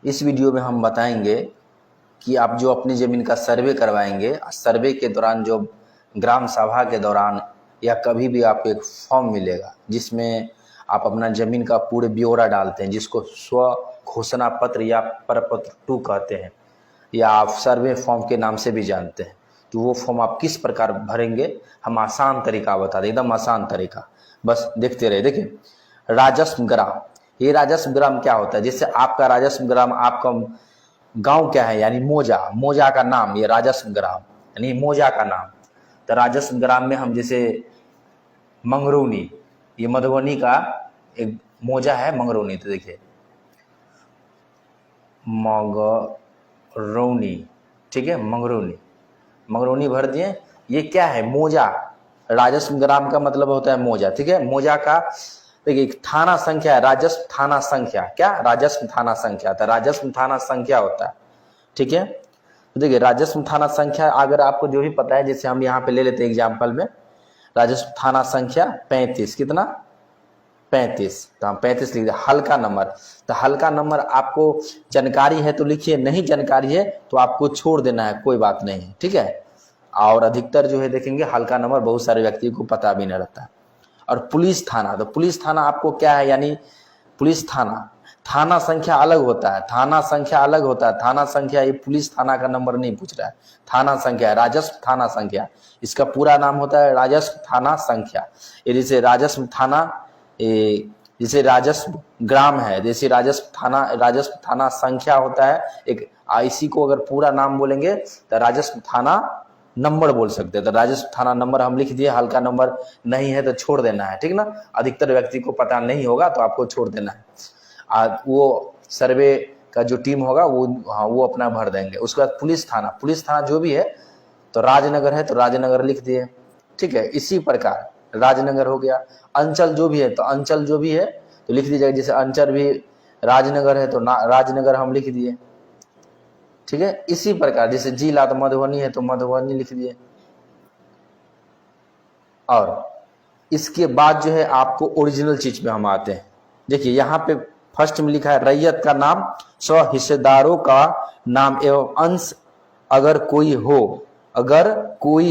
इस वीडियो में हम बताएंगे कि आप जो अपनी ज़मीन का सर्वे करवाएंगे, सर्वे के दौरान जो ग्राम सभा के दौरान या कभी भी आपको एक फॉर्म मिलेगा जिसमें आप अपना ज़मीन का पूरे ब्यौरा डालते हैं, जिसको स्व घोषणा पत्र या प्रपत्र 2 कहते हैं, या आप सर्वे फॉर्म के नाम से भी जानते हैं। तो वो फॉर्म आप किस प्रकार भरेंगे, हम आसान तरीका बता दें, एकदम आसान तरीका, बस देखते रहे। देखिए, राजस्व ग्राम, ये राजस्व ग्राम क्या होता है? जैसे आपका राजस्व ग्राम, आपका गांव क्या है, यानी मौजा, मौजा का नाम, ये राजस्व ग्राम यानी मौजा का नाम। तो राजस्व ग्राम में हम जैसे मंगरौनी, ये मधुबनी का एक मौजा है मंगरौनी, तो देखिए मंगरौनी, ठीक है, मंगरौनी, मंगरौनी भर दिए। ये क्या है? मौजा। राजस्व ग्राम का मतलब होता है मौजा, ठीक है। मौजा का देखिए थाना संख्या है, राजस्व थाना संख्या, क्या? राजस्व थाना संख्या, तो राजस्व थाना संख्या होता है, ठीक है। तो देखिए राजस्व थाना संख्या अगर आपको जो भी पता है, जैसे हम यहाँ पे ले लेते हैं एग्जाम्पल में, राजस्व थाना संख्या 35, कितना? 35, तो हम 35 लिख दिया। हल्का नंबर, तो हल्का नंबर आपको जानकारी है तो लिखिए, नहीं जानकारी है तो आपको छोड़ देना है, कोई बात नहीं, ठीक है। और अधिकतर जो है देखेंगे हल्का नंबर बहुत सारे व्यक्तियों को पता भी नहीं रहता है। और पुलिस थाना, तो पुलिस थाना आपको क्या है, यानी पुलिस थाना, थाना संख्या अलग होता है, थाना संख्या अलग होता है, थाना संख्या, ये पुलिस थाना का नंबर नहीं पूछ रहा है, थाना संख्या है, राजस्व थाना संख्या, इसका पूरा नाम होता है राजस्व थाना संख्या। ये जैसे राजस्व थाना, जैसे राजस्व ग्राम है, जैसे राजस्व थाना संख्या होता है एक, इसी को अगर पूरा नाम बोलेंगे तो राजस्व थाना नंबर बोल सकते हैं। तो राजस्व थाना नंबर हम लिख दिए, हल्का नंबर नहीं है तो छोड़ देना है, ठीक ना। अधिकतर व्यक्ति को पता नहीं होगा तो आपको छोड़ देना है। वो सर्वे का जो टीम होगा वो, हाँ, वो अपना भर देंगे। उसके बाद पुलिस थाना जो भी है, तो राजनगर है तो राजनगर लिख दिए, ठीक है। इसी प्रकार राजनगर हो गया। अंचल जो भी है तो अंचल जो भी है तो लिख दीजिएगा, जैसे अंचल भी राजनगर है तो राजनगर हम लिख दिए, ठीक है। इसी प्रकार जैसे जिला तो मधुबनी है तो मधुबनी लिख दिए। और इसके बाद जो है आपको ओरिजिनल चीज में हम आते हैं। देखिए यहाँ पे फर्स्ट में लिखा है रैयत का नाम, स्व हिस्सेदारों का नाम एवं अंश अगर कोई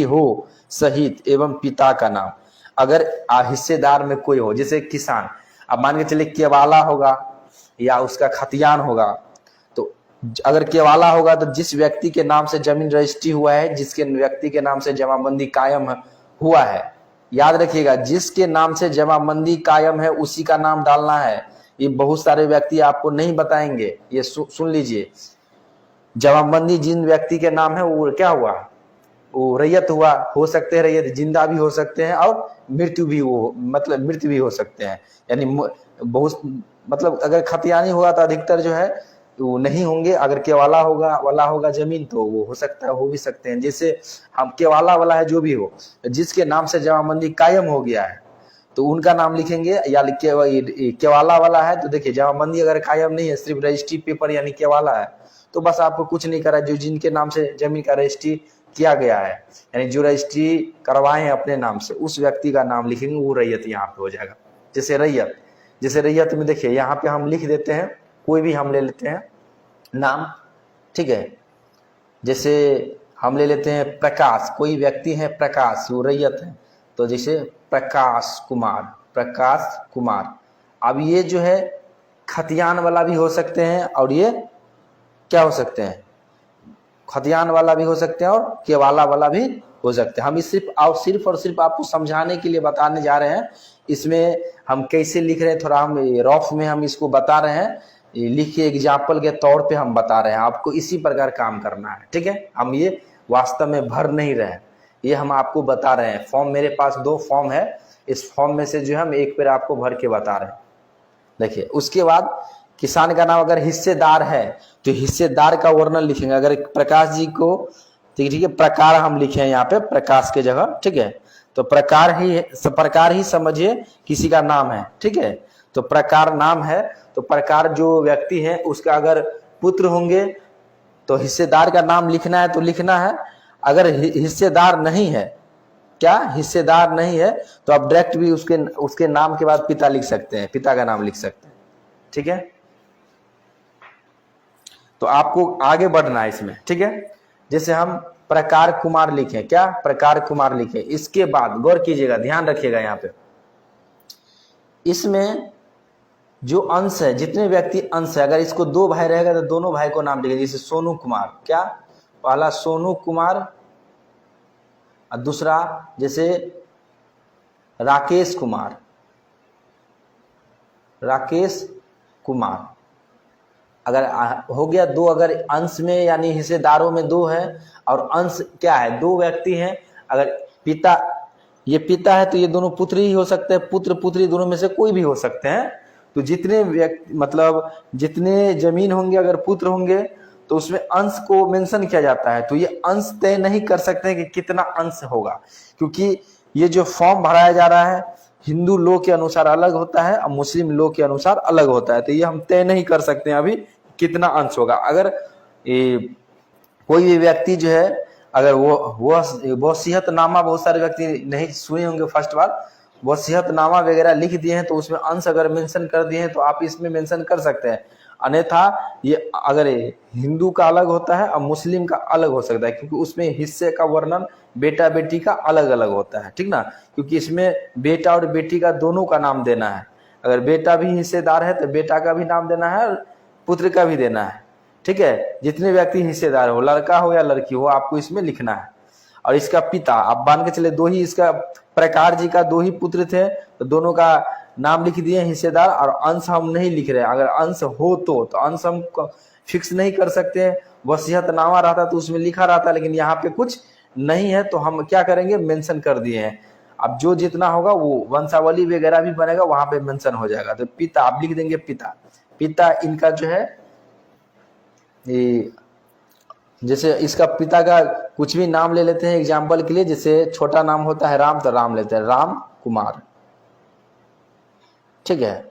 हो सहित एवं पिता का नाम। अगर हिस्सेदार में कोई हो, जैसे किसान, अब मान के चलिए केवाला होगा या उसका खतियान होगा, तो अगर केवाला होगा तो जिस व्यक्ति के नाम से जमीन रजिस्ट्री हुआ है, जिसके व्यक्ति के नाम से जमाबंदी कायम हुआ है, याद रखिएगा, जिसके नाम से जमाबंदी कायम है उसी का नाम डालना है। ये बहुत सारे व्यक्ति आपको नहीं बताएंगे, ये सुन लीजिए। जमाबंदी जिन व्यक्ति के नाम है वो क्या हुआ? वो रैयत हुआ, हो सकते हैं रैयत जिंदा भी हो सकते हैं और मृत्यु भी हो सकते हैं, यानी बहुत, मतलब अगर खतियानी होगा तो अधिकतर जो है वो नहीं होंगे। अगर केवाला होगा जमीन तो वो हो सकता है, हो भी सकते हैं। जैसे हम केवाला वाला है जो भी हो, जिसके नाम से जमाबंदी कायम हो गया है तो उनका नाम लिखेंगे, या केवाला वाला है तो देखिए जमाबंदी अगर कायम नहीं है, सिर्फ रजिस्ट्री पेपर यानी केवाला है, तो बस आपको कुछ नहीं करा, जो जिनके नाम से जमीन का रजिस्ट्री किया गया है, यानी जो रजिस्ट्री करवाए हैं अपने नाम से, उस व्यक्ति का नाम लिखेंगे, वो रैयत यहाँ पे हो जाएगा। जैसे रैयत में देखिए यहाँ पे हम लिख देते हैं, कोई भी हम ले लेते हैं नाम, ठीक है। जैसे हम ले लेते हैं प्रकाश, कोई व्यक्ति है प्रकाश, वो रैयत है, तो जैसे प्रकाश कुमार। अब ये जो है खतियान वाला भी हो सकते हैं और ये क्या हो सकते हैं, खतियान वाला भी हो सकते हैं और केवाला वाला भी हो सकते हैं। हम इस सिर्फ और सिर्फ आपको समझाने के लिए बताने जा रहे हैं। इसमें हम कैसे लिख रहे हैं, थोड़ा हम रफ में हम इसको बता रहे हैं, लिख के एग्जाम्पल के तौर पे हम बता रहे हैं, आपको इसी प्रकार काम करना है, ठीक है। हम ये वास्तव में भर नहीं रहे हैं, ये हम आपको बता रहे हैं। फॉर्म मेरे पास 2 फॉर्म है, इस फॉर्म में से जो हम एक पेड़ आपको भर के बता रहे हैं। देखिए उसके बाद किसान का नाम अगर हिस्सेदार है तो हिस्सेदार का वर्णन लिखेंगे। अगर प्रकाश जी को, ठीक है, प्रकार हम लिखे यहाँ पे प्रकाश के जगह, ठीक है, तो प्रकार ही समझिए किसी का नाम है, ठीक है। तो प्रकार नाम है, तो प्रकार जो व्यक्ति है उसका अगर पुत्र होंगे तो हिस्सेदार का नाम लिखना है तो लिखना है। अगर हिस्सेदार नहीं है, क्या हिस्सेदार नहीं है, तो आप डायरेक्ट भी उसके नाम के बाद पिता लिख सकते हैं, पिता का नाम लिख सकते हैं, ठीक है। तो आपको आगे बढ़ना है इसमें, ठीक है। जैसे हम प्रकार कुमार लिखें, क्या प्रकार कुमार लिखें, इसके बाद गौर कीजिएगा, ध्यान रखिएगा यहाँ पे, इसमें जो अंश है, जितने व्यक्ति अंश है, अगर इसको दो भाई रहेगा तो दोनों भाई को नाम लिखेंगे। जैसे सोनू कुमार, क्या पहला सोनू कुमार और दूसरा जैसे राकेश कुमार, राकेश कुमार। अगर हो गया दो, अगर अंश में यानी हिस्सेदारों में दो है और अंश क्या है, दो व्यक्ति हैं। अगर पिता, ये पिता है तो ये दोनों पुत्र ही हो सकते हैं, पुत्र पुत्री दोनों में से कोई भी हो सकते हैं। तो जितने व्यक्ति मतलब जितने जमीन होंगे, अगर पुत्र होंगे तो उसमें अंश को मेंशन किया जाता है। तो ये अंश तय नहीं कर सकते हैं कि कितना अंश होगा, क्योंकि ये जो फॉर्म भराया जा रहा है हिंदू लॉ के अनुसार अलग होता है और मुस्लिम लॉ के अनुसार अलग होता है। तो ये हम तय नहीं कर सकते हैं अभी कितना अंश होगा। अगर कोई भी व्यक्ति जो है, अगर वो वसीयतनामा, बहुत सारे व्यक्ति नहीं सुने होंगे फर्स्ट बार, वसीयतनामा वगैरह लिख दिए हैं तो उसमें अंश अगर मेंशन कर दिए हैं तो आप इसमें मेंशन कर सकते हैं। अन्यथा ये अगर हिंदू का अलग होता है और मुस्लिम का अलग हो सकता है, क्योंकि उसमें हिस्से का वर्णन बेटा बेटी का अलग अलग होता है, ठीक ना। क्योंकि इसमें बेटा और बेटी का दोनों का नाम देना है। अगर बेटा भी हिस्सेदार है तो बेटा का भी नाम देना है और पुत्र का भी देना है, ठीक है। जितने व्यक्ति हिस्सेदार हो, लड़का हो या लड़की हो, आपको इसमें लिखना है। और इसका पिता, आप मान के चले दो ही, इसका प्रकार जी का दो ही पुत्र थे तो दोनों का नाम लिख दिए हिस्सेदार, और अंश हम नहीं लिख रहे। अगर अंश हो तो अंश हम फिक्स नहीं कर सकते। वसीयतनामा रहता तो उसमें लिखा रहता, लेकिन यहाँ पे कुछ नहीं है तो हम क्या करेंगे, मेंशन कर दिए हैं। अब जो जितना होगा वो वंशावली वगैरह भी बनेगा, वहां पे मेंशन हो जाएगा। तो पिता आप लिख देंगे, पिता, पिता इनका जो है ये, जैसे इसका पिता का कुछ भी नाम ले लेते हैं एग्जाम्पल के लिए। जैसे छोटा नाम होता है राम, तो राम लेते हैं, राम कुमार, ठीक है।